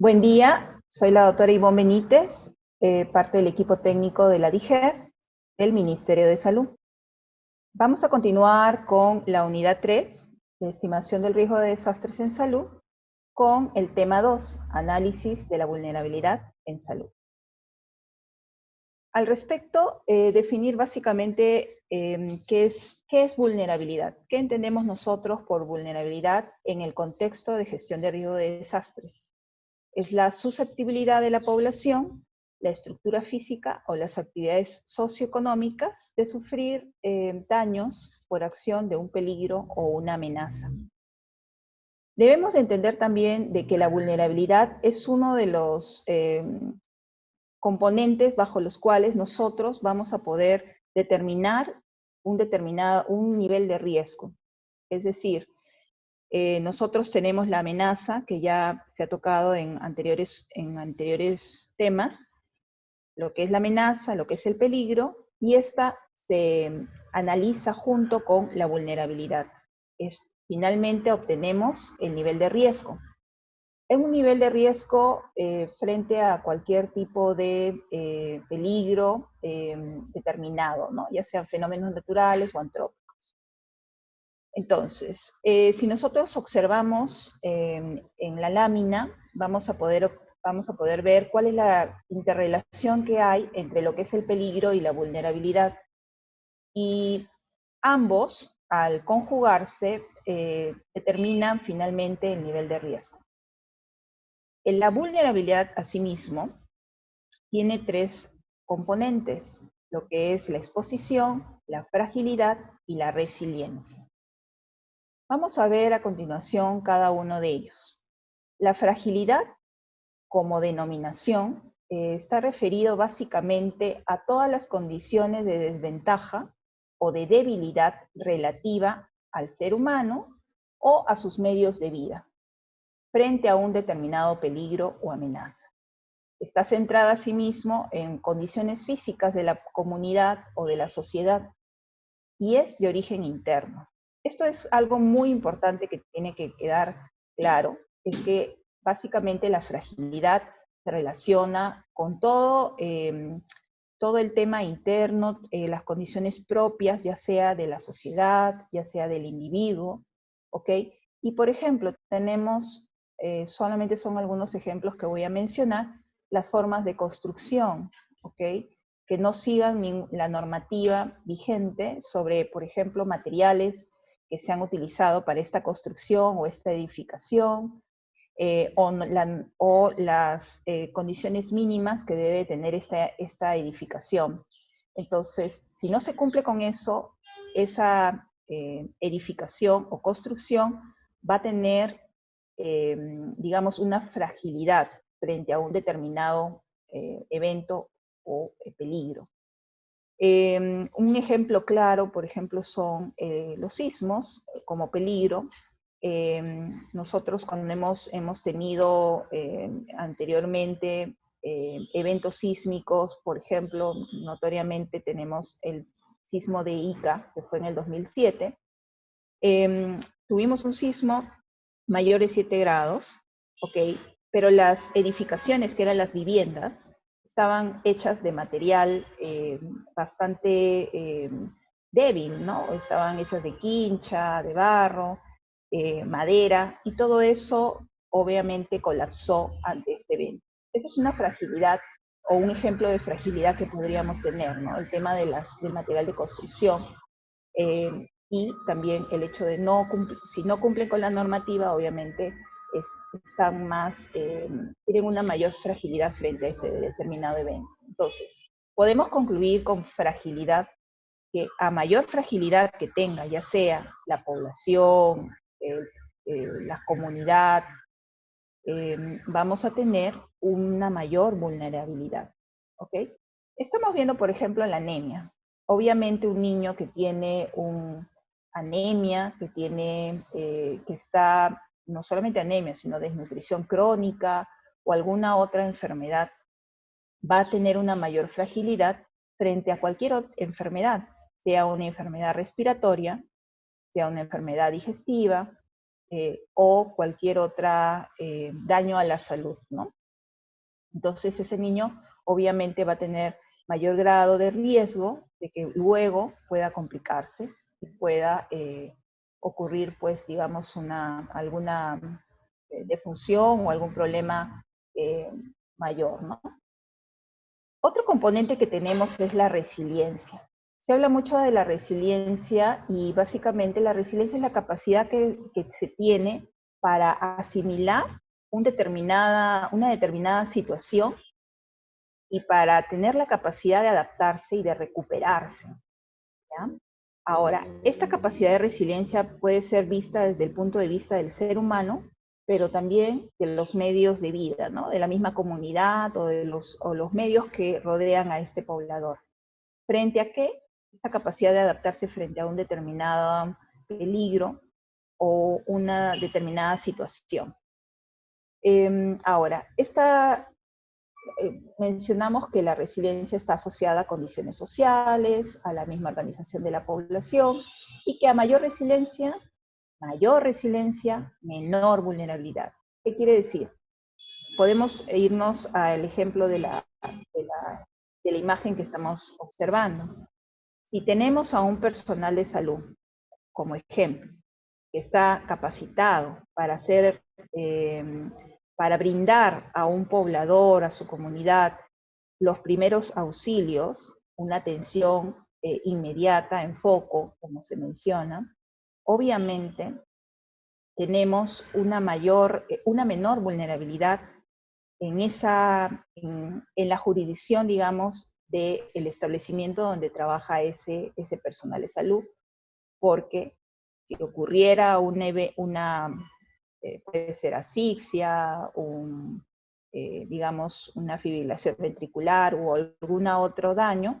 Buen día, soy la doctora Ivonne Benítez, parte del equipo técnico de la DIGER, del Ministerio de Salud. Vamos a continuar con la unidad 3, de estimación del riesgo de desastres en salud, con el tema 2, análisis de la vulnerabilidad en salud. Al respecto, definir básicamente qué es vulnerabilidad. ¿Qué entendemos nosotros por vulnerabilidad en el contexto de gestión de riesgo de desastres? Es la susceptibilidad de la población, la estructura física o las actividades socioeconómicas de sufrir daños por acción de un peligro o una amenaza. Debemos entender también de que la vulnerabilidad es uno de los componentes bajo los cuales nosotros vamos a poder determinar un nivel de riesgo. Es decir, nosotros tenemos la amenaza, que ya se ha tocado en anteriores temas, lo que es la amenaza, lo que es el peligro, y esta se analiza junto con la vulnerabilidad. Finalmente obtenemos el nivel de riesgo. Es un nivel de riesgo frente a cualquier tipo de peligro determinado, ¿no? Ya sean fenómenos naturales o antrópicos. Entonces, si nosotros observamos en la lámina, vamos a poder ver cuál es la interrelación que hay entre lo que es el peligro y la vulnerabilidad. Y ambos, al conjugarse, determinan finalmente el nivel de riesgo. La vulnerabilidad, asimismo, tiene tres componentes, lo que es la exposición, la fragilidad y la resiliencia. Vamos a ver a continuación cada uno de ellos. La fragilidad, como denominación, está referido básicamente a todas las condiciones de desventaja o de debilidad relativa al ser humano o a sus medios de vida, frente a un determinado peligro o amenaza. Está centrada asimismo en condiciones físicas de la comunidad o de la sociedad y es de origen interno. Esto es algo muy importante que tiene que quedar claro, es que básicamente la fragilidad se relaciona con todo el tema interno, las condiciones propias, ya sea de la sociedad, ya sea del individuo, ¿ok? Y por ejemplo, tenemos, solamente son algunos ejemplos que voy a mencionar, las formas de construcción, ¿ok? Que no sigan la normativa vigente sobre, por ejemplo, materiales que se han utilizado para esta construcción o esta edificación, o las condiciones mínimas que debe tener esta edificación. Entonces, si no se cumple con eso, esa edificación o construcción va a tener, digamos, una fragilidad frente a un determinado evento o peligro. Un ejemplo claro, por ejemplo, son los sismos como peligro. Nosotros cuando hemos tenido anteriormente eventos sísmicos, por ejemplo, notoriamente tenemos el sismo de Ica, que fue en el 2007, tuvimos un sismo mayor de 7 grados, ¿ok? Pero las edificaciones, que eran las viviendas, estaban hechas de material bastante débil, ¿no? Estaban hechas de quincha, de barro, madera, y todo eso obviamente colapsó ante este evento. Esa es una fragilidad o un ejemplo de fragilidad que podríamos tener, ¿no? El tema del material de construcción. Y también el hecho de si no cumplen con la normativa, obviamente están tienen una mayor fragilidad frente a ese determinado evento. Entonces, podemos concluir con fragilidad, que a mayor fragilidad que tenga, ya sea la población, la comunidad, vamos a tener una mayor vulnerabilidad, ¿ok? Estamos viendo, por ejemplo, la anemia. Obviamente un niño que tiene anemia, que está, no solamente anemia, sino desnutrición crónica o alguna otra enfermedad, va a tener una mayor fragilidad frente a cualquier enfermedad, sea una enfermedad respiratoria, sea una enfermedad digestiva, o cualquier otra daño a la salud, ¿no? Entonces ese niño obviamente va a tener mayor grado de riesgo de que luego pueda complicarse y pueda ocurrir, pues, digamos, alguna defunción o algún problema eh, mayor, ¿no? Otro componente que tenemos es la resiliencia. Se habla mucho de la resiliencia y básicamente la resiliencia es la capacidad que se tiene para asimilar una determinada situación y para tener la capacidad de adaptarse y de recuperarse, ¿ya? Ahora, esta capacidad de resiliencia puede ser vista desde el punto de vista del ser humano, pero también de los medios de vida, ¿no? De la misma comunidad o los medios que rodean a este poblador. ¿Frente a qué? Esta capacidad de adaptarse frente a un determinado peligro o una determinada situación. Ahora, mencionamos que la resiliencia está asociada a condiciones sociales, a la misma organización de la población, y que a mayor resiliencia, menor vulnerabilidad. ¿Qué quiere decir? Podemos irnos al ejemplo de la imagen que estamos observando. Si tenemos a un personal de salud, como ejemplo, que está capacitado para hacer, para brindar a un poblador, a su comunidad, los primeros auxilios, una atención inmediata, en foco, como se menciona, obviamente tenemos una menor vulnerabilidad en la jurisdicción, digamos, del establecimiento donde trabaja ese personal de salud, porque si ocurriera puede ser asfixia, digamos, una fibrilación ventricular o algún otro daño,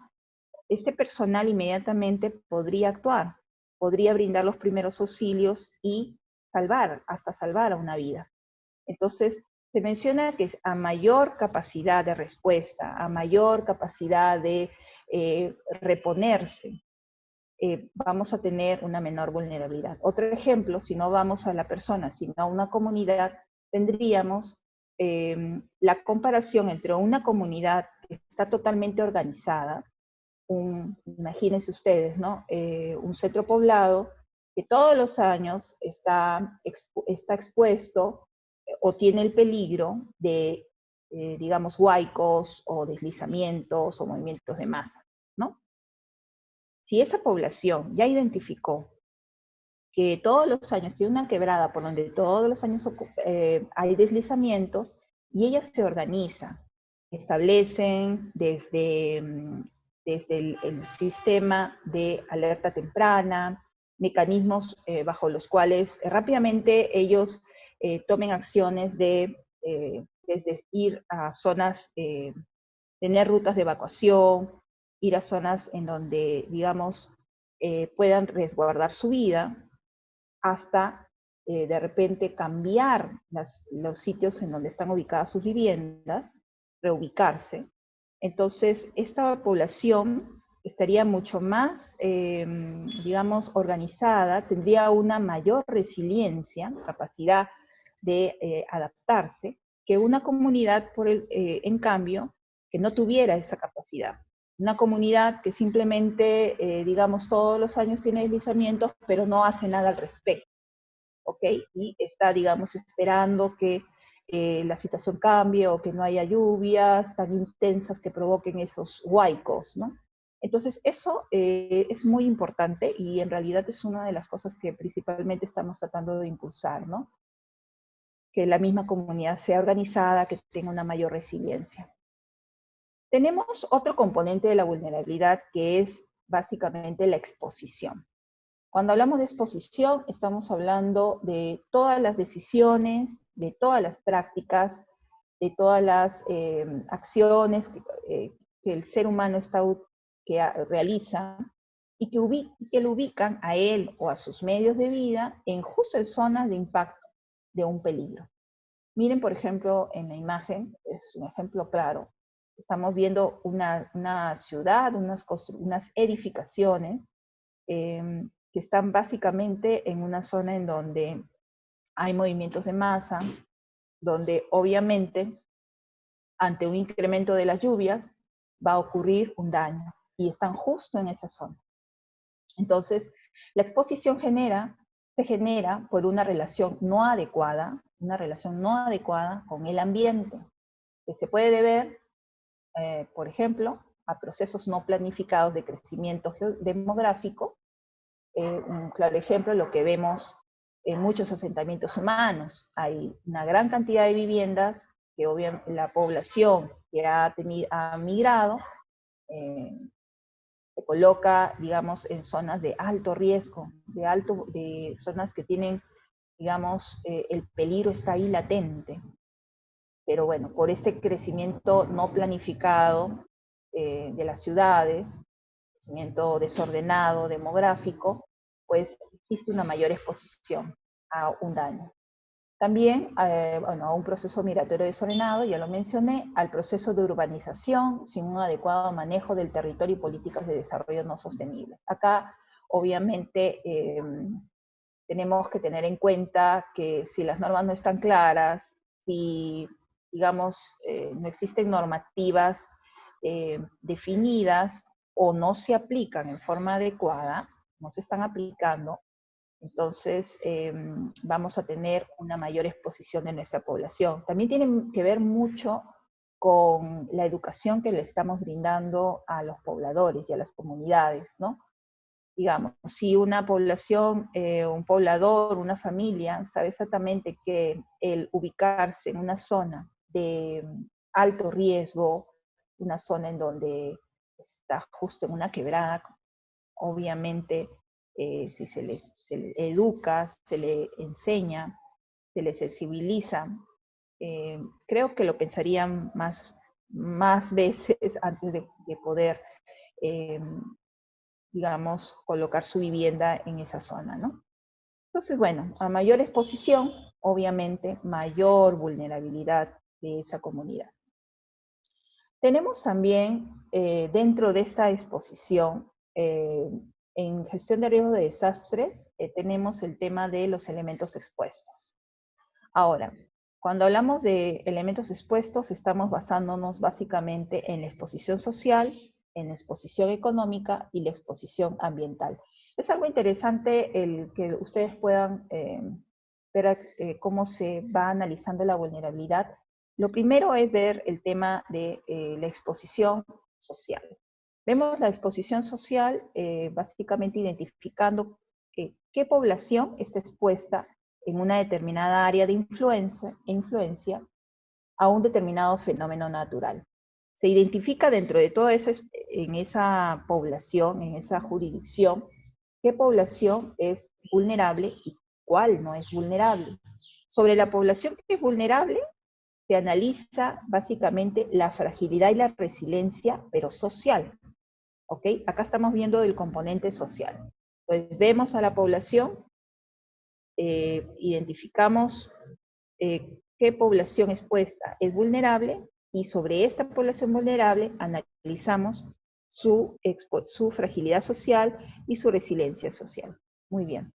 este personal inmediatamente podría actuar, podría brindar los primeros auxilios y hasta salvar a una vida. Entonces, se menciona que a mayor capacidad de respuesta, a mayor capacidad de reponerse, vamos a tener una menor vulnerabilidad. Otro ejemplo, si no vamos a la persona, sino a una comunidad, tendríamos la comparación entre una comunidad que está totalmente organizada, imagínense ustedes, ¿no? Un centro poblado que todos los años está expuesto o tiene el peligro de, digamos, huaicos o deslizamientos o movimientos de masa, ¿no? Si esa población ya identificó que todos los años tiene una quebrada por donde todos los años hay deslizamientos, y ella se organiza, establecen desde el sistema de alerta temprana, mecanismos bajo los cuales rápidamente ellos tomen acciones desde ir a zonas, tener rutas de evacuación, ir a zonas en donde, digamos, puedan resguardar su vida, hasta de repente cambiar los sitios en donde están ubicadas sus viviendas, reubicarse. Entonces, esta población estaría mucho más, digamos, organizada, tendría una mayor resiliencia, capacidad de adaptarse, que una comunidad, en cambio, que no tuviera esa capacidad. Una comunidad que simplemente, digamos, todos los años tiene deslizamientos, pero no hace nada al respecto, ¿ok? Y está, digamos, esperando que la situación cambie o que no haya lluvias tan intensas que provoquen esos huaicos, ¿no? Entonces, eso es muy importante y en realidad es una de las cosas que principalmente estamos tratando de impulsar, ¿no? Que la misma comunidad sea organizada, que tenga una mayor resiliencia. Tenemos otro componente de la vulnerabilidad que es básicamente la exposición. Cuando hablamos de exposición, estamos hablando de todas las decisiones, de todas las prácticas, de todas las acciones que el ser humano realiza y que lo ubican a él o a sus medios de vida justo en zonas de impacto de un peligro. Miren, por ejemplo, en la imagen, es un ejemplo claro. Estamos viendo una ciudad, unas edificaciones que están básicamente en una zona en donde hay movimientos de masa, donde obviamente ante un incremento de las lluvias va a ocurrir un daño, y están justo en esa zona. Entonces, la exposición se genera por una relación no adecuada con el ambiente, que se puede deber, por ejemplo, a procesos no planificados de crecimiento demográfico. Un claro ejemplo, lo que vemos en muchos asentamientos humanos. Hay una gran cantidad de viviendas que obviamente la población que ha migrado se coloca, digamos, en zonas de alto riesgo, de zonas que tienen, digamos, el peligro está ahí latente. Pero bueno, por ese crecimiento no planificado de las ciudades, crecimiento desordenado, demográfico, pues existe una mayor exposición a un daño. También, bueno, a un proceso migratorio desordenado, ya lo mencioné, al proceso de urbanización sin un adecuado manejo del territorio y políticas de desarrollo no sostenibles. Acá, obviamente, tenemos que tener en cuenta que si las normas no están claras, si, digamos, no existen normativas definidas o no se aplican en forma adecuada, no se están aplicando, entonces vamos a tener una mayor exposición de nuestra población. También tiene que ver mucho con la educación que le estamos brindando a los pobladores y a las comunidades, ¿no? Digamos, si una población, un poblador, una familia, sabe exactamente que el ubicarse en una zona de alto riesgo, una zona en donde está justo en una quebrada, obviamente si se les educa, se les enseña, se les sensibiliza, creo que lo pensarían más veces antes de poder digamos, colocar su vivienda en esa zona, ¿no? Entonces, bueno, a mayor exposición, obviamente, mayor vulnerabilidad de esa comunidad. Tenemos también, dentro de esta exposición, en gestión de riesgos de desastres, tenemos el tema de los elementos expuestos. Ahora, cuando hablamos de elementos expuestos, estamos basándonos básicamente en la exposición social, en la exposición económica y la exposición ambiental. Es algo interesante el que ustedes puedan ver cómo se va analizando la vulnerabilidad. Lo primero es ver el tema de la exposición social. Vemos la exposición social básicamente identificando qué población está expuesta en una determinada área de influencia a un determinado fenómeno natural. Se identifica dentro de toda en esa población, en esa jurisdicción, qué población es vulnerable y cuál no es vulnerable. Sobre la población que es vulnerable, se analiza básicamente la fragilidad y la resiliencia, pero social. ¿Ok? Acá estamos viendo el componente social. Pues vemos a la población, identificamos qué población expuesta es vulnerable, y sobre esta población vulnerable analizamos su fragilidad social y su resiliencia social. Muy bien.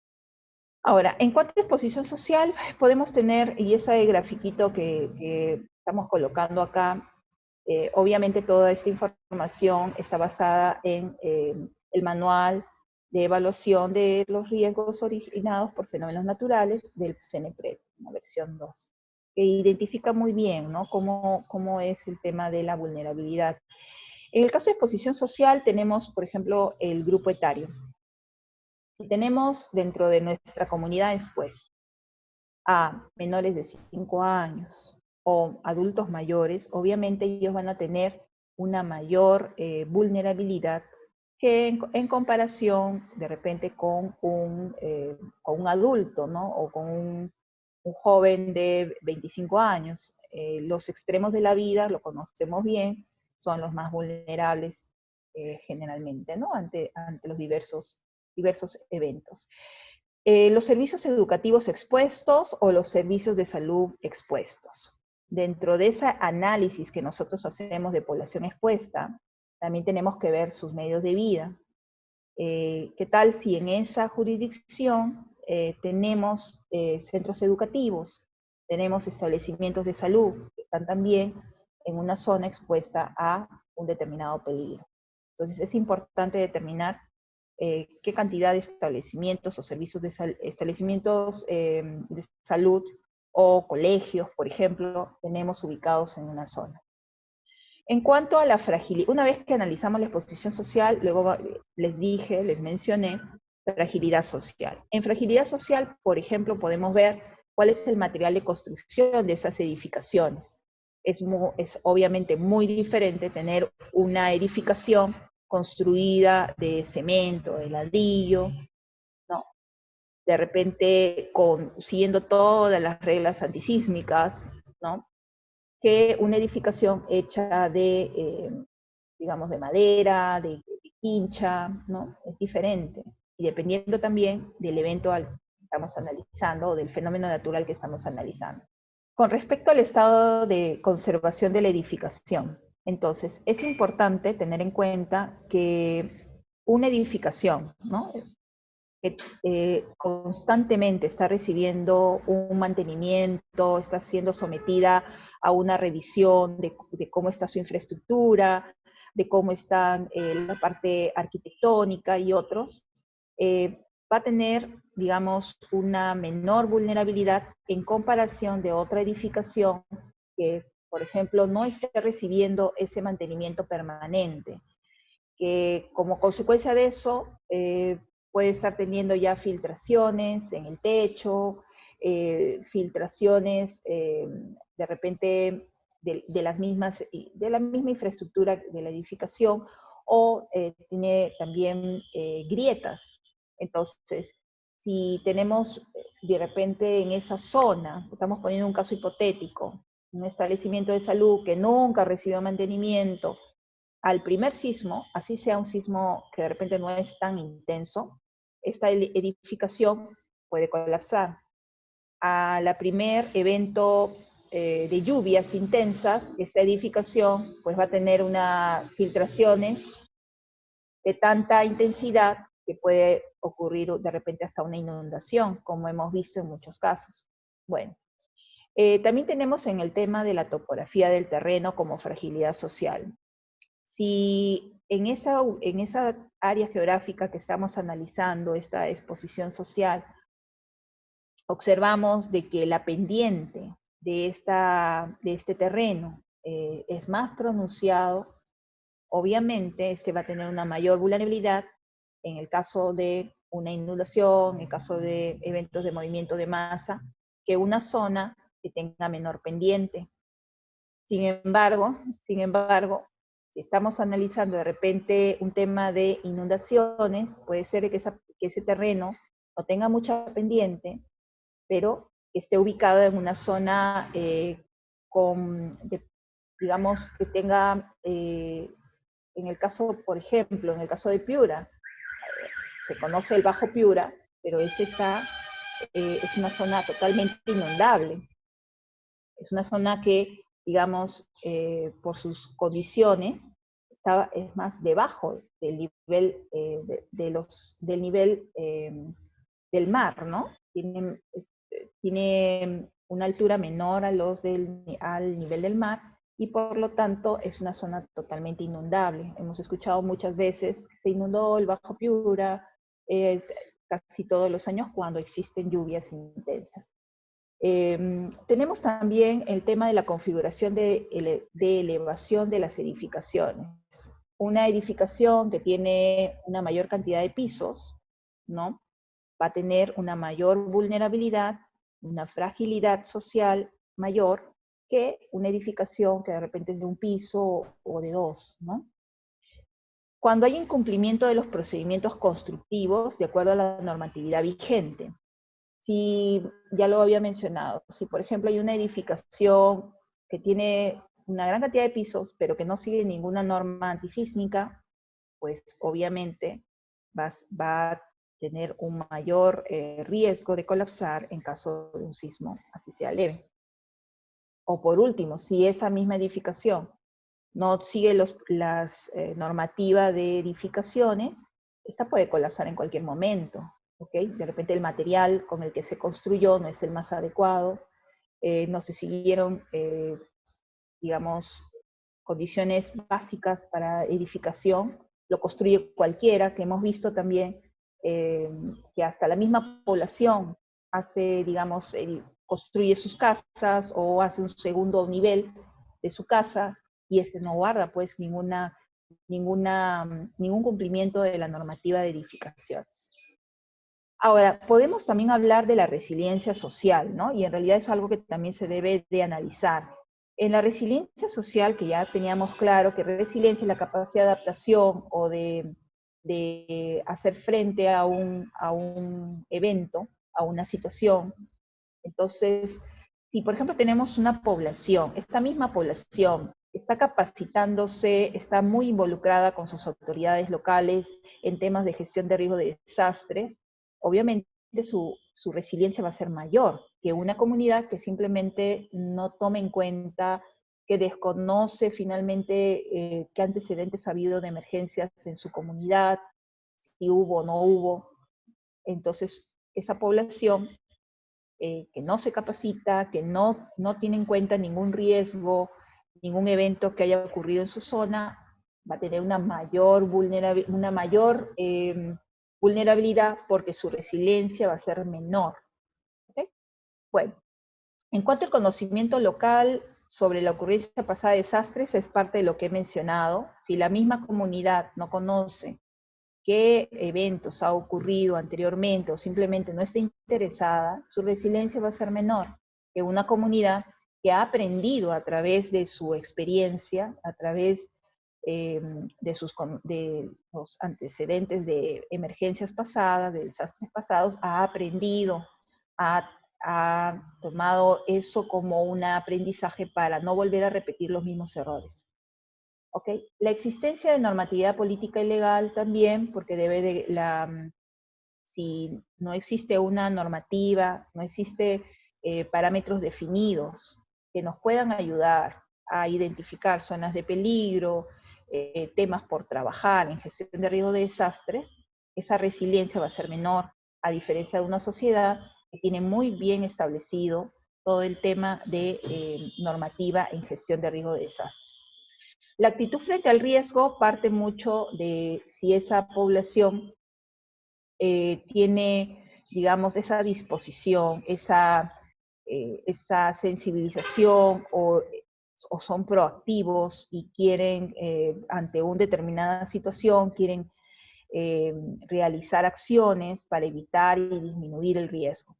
Ahora, en cuanto a exposición social, podemos tener, y ese grafiquito que estamos colocando acá, obviamente toda esta información está basada en el manual de evaluación de los riesgos originados por fenómenos naturales del CENEPRED, la versión 2, que identifica muy bien, ¿no?, cómo es el tema de la vulnerabilidad. En el caso de exposición social tenemos, por ejemplo, el grupo etario. Si tenemos dentro de nuestra comunidad expuesta a menores de 5 años o adultos mayores, obviamente ellos van a tener una mayor vulnerabilidad que en comparación de repente con un adulto, ¿no? O con un joven de 25 años. Los extremos de la vida, lo conocemos bien, son los más vulnerables generalmente, ¿no? Ante los diversos eventos. Los servicios educativos expuestos o los servicios de salud expuestos. Dentro de ese análisis que nosotros hacemos de población expuesta, también tenemos que ver sus medios de vida. ¿Qué tal si en esa jurisdicción tenemos centros educativos, tenemos establecimientos de salud que están también en una zona expuesta a un determinado peligro. Entonces es importante determinar qué cantidad de establecimientos o servicios de establecimientos de salud o colegios, por ejemplo, tenemos ubicados en una zona. En cuanto a la fragilidad, una vez que analizamos la exposición social, luego les mencioné fragilidad social. En fragilidad social, por ejemplo, podemos ver cuál es el material de construcción de esas edificaciones. Es obviamente muy diferente tener una edificación construida de cemento, de ladrillo, ¿no? De repente siguiendo todas las reglas antisísmicas, ¿no? Que una edificación hecha de, digamos, de madera, de quincha, ¿no? Es diferente. Y dependiendo también del evento al que estamos analizando o del fenómeno natural que estamos analizando. Con respecto al estado de conservación de la edificación, entonces es importante tener en cuenta que una edificación, ¿no? Que constantemente está recibiendo un mantenimiento, está siendo sometida a una revisión de cómo está su infraestructura, de cómo está la parte arquitectónica y otros, va a tener, digamos, una menor vulnerabilidad en comparación de otra edificación que, por ejemplo, no esté recibiendo ese mantenimiento permanente, que como consecuencia de eso puede estar teniendo ya filtraciones en el techo, filtraciones de repente de la misma infraestructura de la edificación, o tiene también grietas. Entonces, si tenemos de repente en esa zona, estamos poniendo un caso hipotético, un establecimiento de salud que nunca recibió mantenimiento, al primer sismo, así sea un sismo que de repente no es tan intenso, esta edificación puede colapsar. A la primer evento de lluvias intensas, esta edificación pues va a tener unas filtraciones de tanta intensidad que puede ocurrir de repente hasta una inundación, como hemos visto en muchos casos. Bueno, también tenemos en el tema de la topografía del terreno como fragilidad social. Si en esa área geográfica que estamos analizando, esta exposición social, observamos de que la pendiente de este terreno es más pronunciado, obviamente este va a tener una mayor vulnerabilidad en el caso de una inundación, en el caso de eventos de movimiento de masa, que una zona que tenga menor pendiente. Sin embargo, si estamos analizando de repente un tema de inundaciones, puede ser que ese terreno no tenga mucha pendiente, pero que esté ubicado en una zona digamos, que tenga, en el caso, por ejemplo, en el caso de Piura, se conoce el Bajo Piura, pero es una zona totalmente inundable. Es una zona que, digamos, por sus condiciones, es más debajo del nivel, del nivel del mar, ¿no? Tiene una altura menor al nivel del mar, y por lo tanto es una zona totalmente inundable. Hemos escuchado muchas veces que se inundó el Bajo Piura casi todos los años cuando existen lluvias intensas. Tenemos también el tema de la configuración de elevación de las edificaciones. Una edificación que tiene una mayor cantidad de pisos, ¿no? Va a tener una mayor vulnerabilidad, una fragilidad social mayor que una edificación que de repente es de un piso o de dos, ¿no? Cuando hay incumplimiento de los procedimientos constructivos de acuerdo a la normatividad vigente, si, ya lo había mencionado, si por ejemplo hay una edificación que tiene una gran cantidad de pisos, pero que no sigue ninguna norma antisísmica, pues obviamente va a tener un mayor riesgo de colapsar en caso de un sismo, así sea leve. O por último, si esa misma edificación no sigue las normativas de edificaciones, esta puede colapsar en cualquier momento. ¿ok? De repente el material con el que se construyó no es el más adecuado, no se siguieron, digamos, condiciones básicas para edificación, lo construye cualquiera, que hemos visto también que hasta la misma población hace, digamos, construye sus casas o hace un segundo nivel de su casa y no guarda pues ningún cumplimiento de la normativa de edificaciones. Ahora, podemos también hablar de la resiliencia social, ¿no? Y en realidad es algo que también se debe de analizar. En la resiliencia social, que ya teníamos claro que resiliencia es la capacidad de adaptación o de hacer frente a un evento, a una situación. Entonces, si por ejemplo tenemos una población, esta misma población está capacitándose, está muy involucrada con sus autoridades locales en temas de gestión de riesgo de desastres, obviamente su resiliencia va a ser mayor que una comunidad que simplemente no tome en cuenta, que desconoce finalmente qué antecedentes ha habido de emergencias en su comunidad, si hubo o no hubo. Entonces, esa población que no se capacita, que no tiene en cuenta ningún riesgo, ningún evento que haya ocurrido en su zona, va a tener una mayor vulnerabilidad porque su resiliencia va a ser menor. ¿Okay? Bueno, en cuanto al conocimiento local sobre la ocurrencia pasada de desastres, es parte de lo que he mencionado. Si la misma comunidad no conoce qué eventos ha ocurrido anteriormente o simplemente no está interesada, su resiliencia va a ser menor que una comunidad que ha aprendido a través de su experiencia, a través de los antecedentes de emergencias pasadas, de desastres pasados, ha aprendido, ha tomado eso como un aprendizaje para no volver a repetir los mismos errores. ¿Okay? La existencia de normatividad política y legal también, porque si no existe una normativa, no existe parámetros definidos que nos puedan ayudar a identificar zonas de peligro, temas por trabajar en gestión de riesgo de desastres, esa resiliencia va a ser menor, a diferencia de una sociedad que tiene muy bien establecido todo el tema de normativa en gestión de riesgo de desastres. La actitud frente al riesgo parte mucho de si esa población tiene, digamos, esa disposición, esa sensibilización o son proactivos y quieren, ante una determinada situación, quieren realizar acciones para evitar y disminuir el riesgo.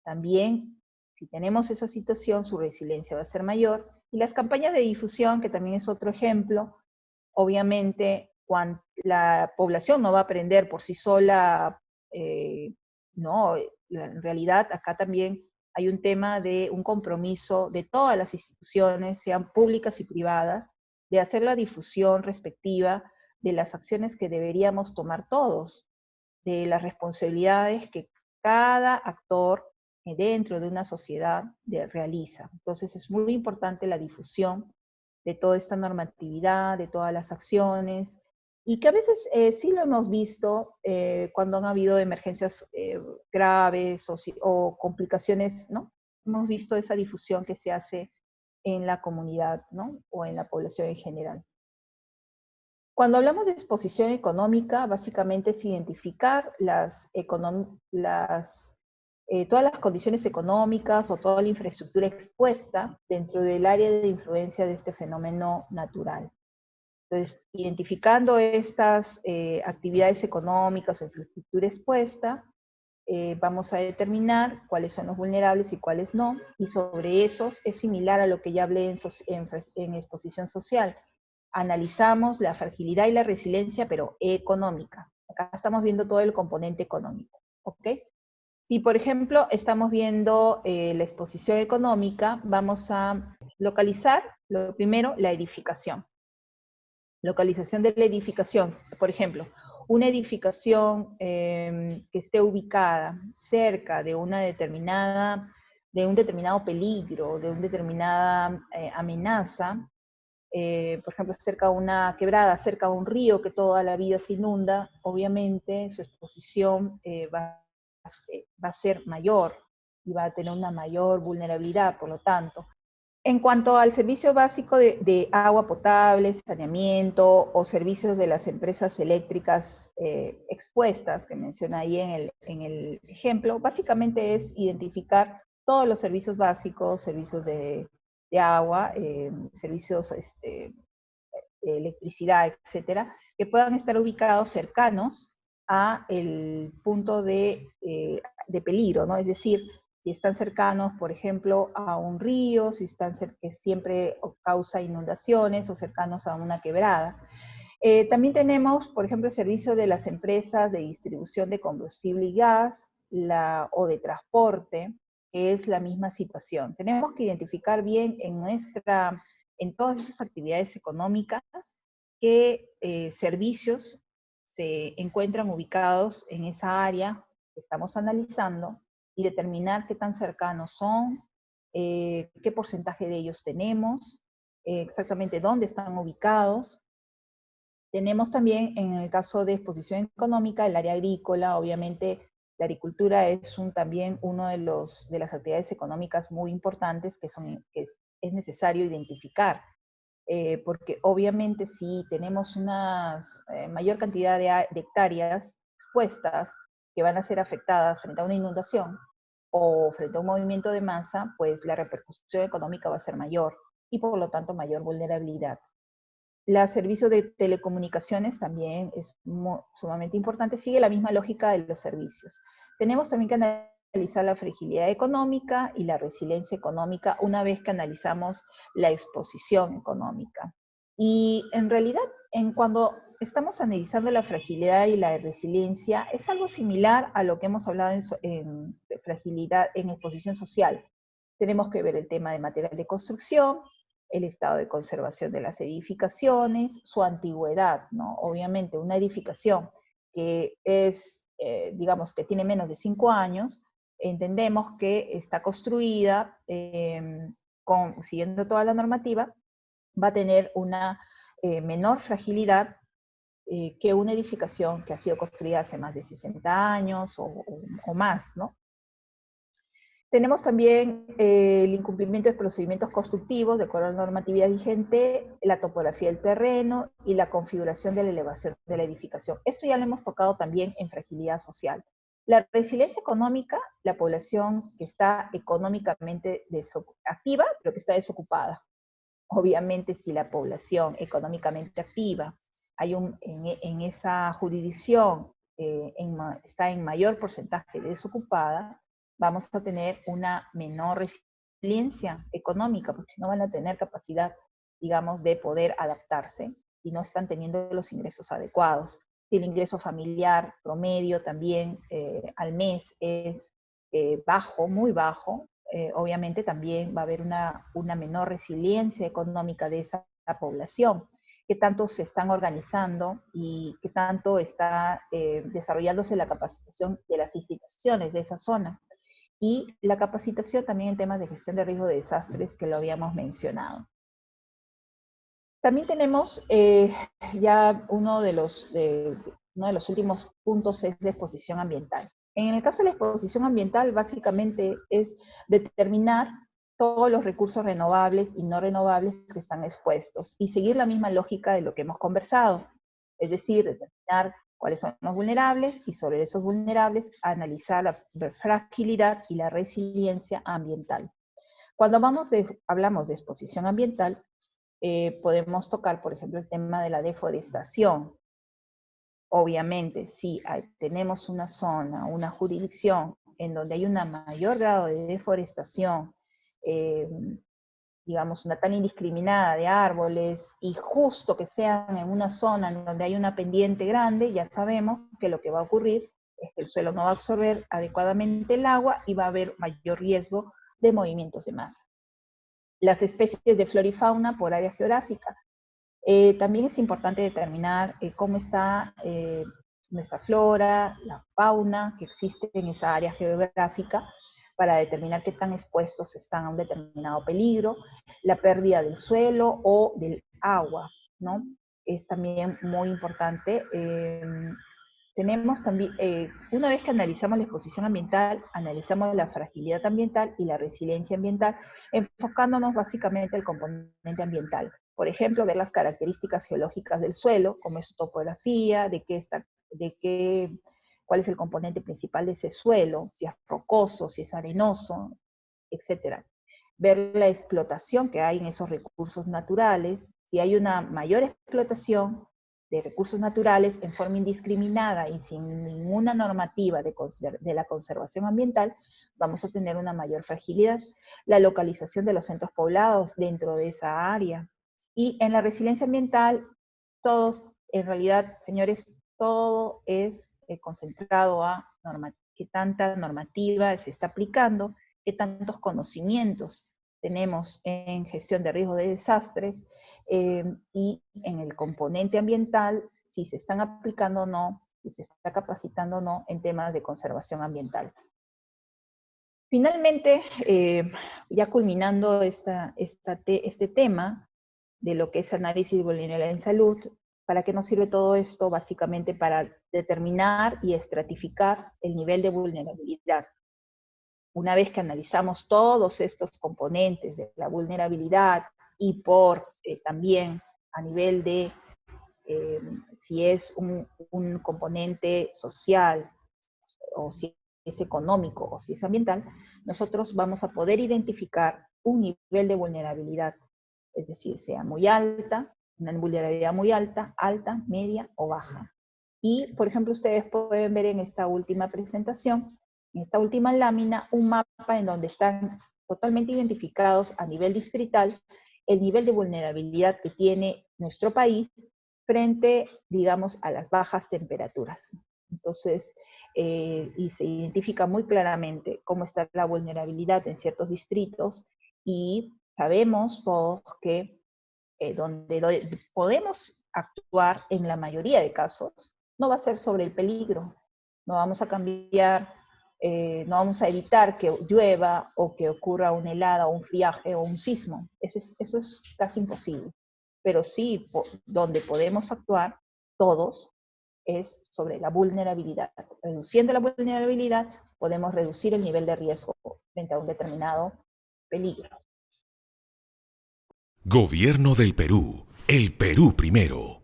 También, si tenemos esa situación, su resiliencia va a ser mayor. Y las campañas de difusión, que también es otro ejemplo, obviamente, cuando la población no va a aprender por sí sola, no, en realidad acá también hay un tema de un compromiso de todas las instituciones, sean públicas y privadas, de hacer la difusión respectiva de las acciones que deberíamos tomar todos, de las responsabilidades que cada actor dentro de una sociedad realiza. Entonces es muy importante la difusión de toda esta normatividad, de todas las acciones, y que a veces sí lo hemos visto cuando han habido emergencias graves o complicaciones, ¿no? Hemos visto esa difusión que se hace en la comunidad, ¿no? O en la población en general. Cuando hablamos de exposición económica, básicamente es identificar todas las condiciones económicas o toda la infraestructura expuesta dentro del área de influencia de este fenómeno natural. Entonces, identificando estas actividades económicas o infraestructura expuesta, vamos a determinar cuáles son los vulnerables y cuáles no, y sobre esos es similar a lo que ya hablé en exposición social. Analizamos la fragilidad y la resiliencia, pero económica. Acá estamos viendo todo el componente económico, ¿ok? Si, por ejemplo, estamos viendo la exposición económica, vamos a localizar, lo primero, la edificación. Localización de la edificación, por ejemplo, una edificación que esté ubicada cerca de de un determinado peligro, de una determinada amenaza, por ejemplo, cerca de una quebrada, cerca de un río que toda la vida se inunda, obviamente su exposición va va a ser mayor y va a tener una mayor vulnerabilidad, por lo tanto. En cuanto al servicio básico de agua potable, saneamiento o servicios de las empresas eléctricas expuestas, que menciona ahí en el ejemplo, básicamente es identificar todos los servicios básicos, servicios de agua, servicios de electricidad, etcétera, que puedan estar ubicados cercanos a el punto de peligro, ¿no? Es decir, si están cercanos, por ejemplo, a un río, si están que siempre causa inundaciones o cercanos a una quebrada. También tenemos, por ejemplo, el servicio de las empresas de distribución de combustible y gas o de transporte, que es la misma situación. Tenemos que identificar bien en todas esas actividades económicas qué servicios se encuentran ubicados en esa área que estamos analizando y determinar qué tan cercanos son, qué porcentaje de ellos tenemos, exactamente dónde están ubicados. Tenemos también, en el caso de exposición económica, el área agrícola. Obviamente la agricultura es también uno de las actividades económicas muy importantes que es necesario identificar, porque obviamente si tenemos una mayor cantidad de hectáreas expuestas que van a ser afectadas frente a una inundación o frente a un movimiento de masa, pues la repercusión económica va a ser mayor y por lo tanto mayor vulnerabilidad. El servicio de telecomunicaciones también es sumamente importante, sigue la misma lógica de los servicios. Tenemos también que analizar la fragilidad económica y la resiliencia económica una vez que analizamos la exposición económica. Y en realidad, cuando estamos analizando la fragilidad y la resiliencia, es algo similar a lo que hemos hablado en fragilidad, en exposición social. Tenemos que ver el tema de material de construcción, el estado de conservación de las edificaciones, su antigüedad, ¿no? Obviamente una edificación que es, digamos, que tiene menos de 5 años, entendemos que está construida siguiendo toda la normativa, va a tener una menor fragilidad que una edificación que ha sido construida hace más de 60 años o más, ¿no? Tenemos también el incumplimiento de procedimientos constructivos de acuerdo a la normatividad vigente, la topografía del terreno y la configuración de la elevación de la edificación. Esto ya lo hemos tocado también en fragilidad social. La resiliencia económica, la población que está económicamente activa, pero que está desocupada. Obviamente, si la población económicamente activa en esa jurisdicción está en mayor porcentaje de desocupada, vamos a tener una menor resiliencia económica, porque no van a tener capacidad, digamos, de poder adaptarse y no están teniendo los ingresos adecuados. Si el ingreso familiar promedio también al mes es bajo, muy bajo, obviamente también va a haber una menor resiliencia económica de esa población, que tanto se están organizando y que tanto está desarrollándose la capacitación de las instituciones de esa zona. Y la capacitación también en temas de gestión de riesgo de desastres, que lo habíamos mencionado. También tenemos ya uno de los últimos puntos es la exposición ambiental. En el caso de la exposición ambiental, básicamente es determinar todos los recursos renovables y no renovables que están expuestos y seguir la misma lógica de lo que hemos conversado. Es decir, determinar cuáles son los vulnerables y sobre esos vulnerables analizar la fragilidad y la resiliencia ambiental. Cuando hablamos de exposición ambiental, podemos tocar, por ejemplo, el tema de la deforestación. Obviamente, si tenemos una zona, una jurisdicción en donde hay un mayor grado de deforestación, digamos, una tala indiscriminada de árboles, y justo que sean en una zona en donde hay una pendiente grande, ya sabemos que lo que va a ocurrir es que el suelo no va a absorber adecuadamente el agua y va a haber mayor riesgo de movimientos de masa. Las especies de flora y fauna por área geográfica. También es importante determinar cómo está nuestra flora, la fauna que existe en esa área geográfica, para determinar qué tan expuestos están a un determinado peligro, la pérdida del suelo o del agua, ¿no? Es también muy importante Tenemos también, una vez que analizamos la exposición ambiental, analizamos la fragilidad ambiental y la resiliencia ambiental, enfocándonos básicamente al componente ambiental. Por ejemplo, ver las características geológicas del suelo, como es su topografía, cuál es el componente principal de ese suelo, si es rocoso, si es arenoso, etcétera. Ver la explotación que hay en esos recursos naturales, si hay una mayor explotación de recursos naturales en forma indiscriminada y sin ninguna normativa de la conservación ambiental, vamos a tener una mayor fragilidad. La localización de los centros poblados dentro de esa área. Y en la resiliencia ambiental, todos, en realidad, señores, todo es concentrado a qué tanta normativa se está aplicando, qué tantos conocimientos tenemos en gestión de riesgos de desastres, y en el componente ambiental, si se están aplicando o no, si se está capacitando o no en temas de conservación ambiental. Finalmente, ya culminando este tema de lo que es análisis de vulnerabilidad en salud, ¿para qué nos sirve todo esto? Básicamente para determinar y estratificar el nivel de vulnerabilidad. Una vez que analizamos todos estos componentes de la vulnerabilidad y también a nivel de si es un componente social o si es económico o si es ambiental, nosotros vamos a poder identificar un nivel de vulnerabilidad, es decir, sea muy alta, una vulnerabilidad muy alta, alta, media o baja. Y, por ejemplo, ustedes pueden ver en esta última presentación, en esta última lámina, un mapa en donde están totalmente identificados a nivel distrital el nivel de vulnerabilidad que tiene nuestro país frente, digamos, a las bajas temperaturas. Entonces, y se identifica muy claramente cómo está la vulnerabilidad en ciertos distritos y sabemos todos que donde podemos actuar en la mayoría de casos, no va a ser sobre el peligro, no vamos a cambiar, no vamos a evitar que llueva o que ocurra una helada o un friaje o un sismo, eso es casi imposible, pero sí donde podemos actuar todos es sobre la vulnerabilidad. Reduciendo la vulnerabilidad podemos reducir el nivel de riesgo frente a un determinado peligro. Gobierno del Perú. El Perú primero.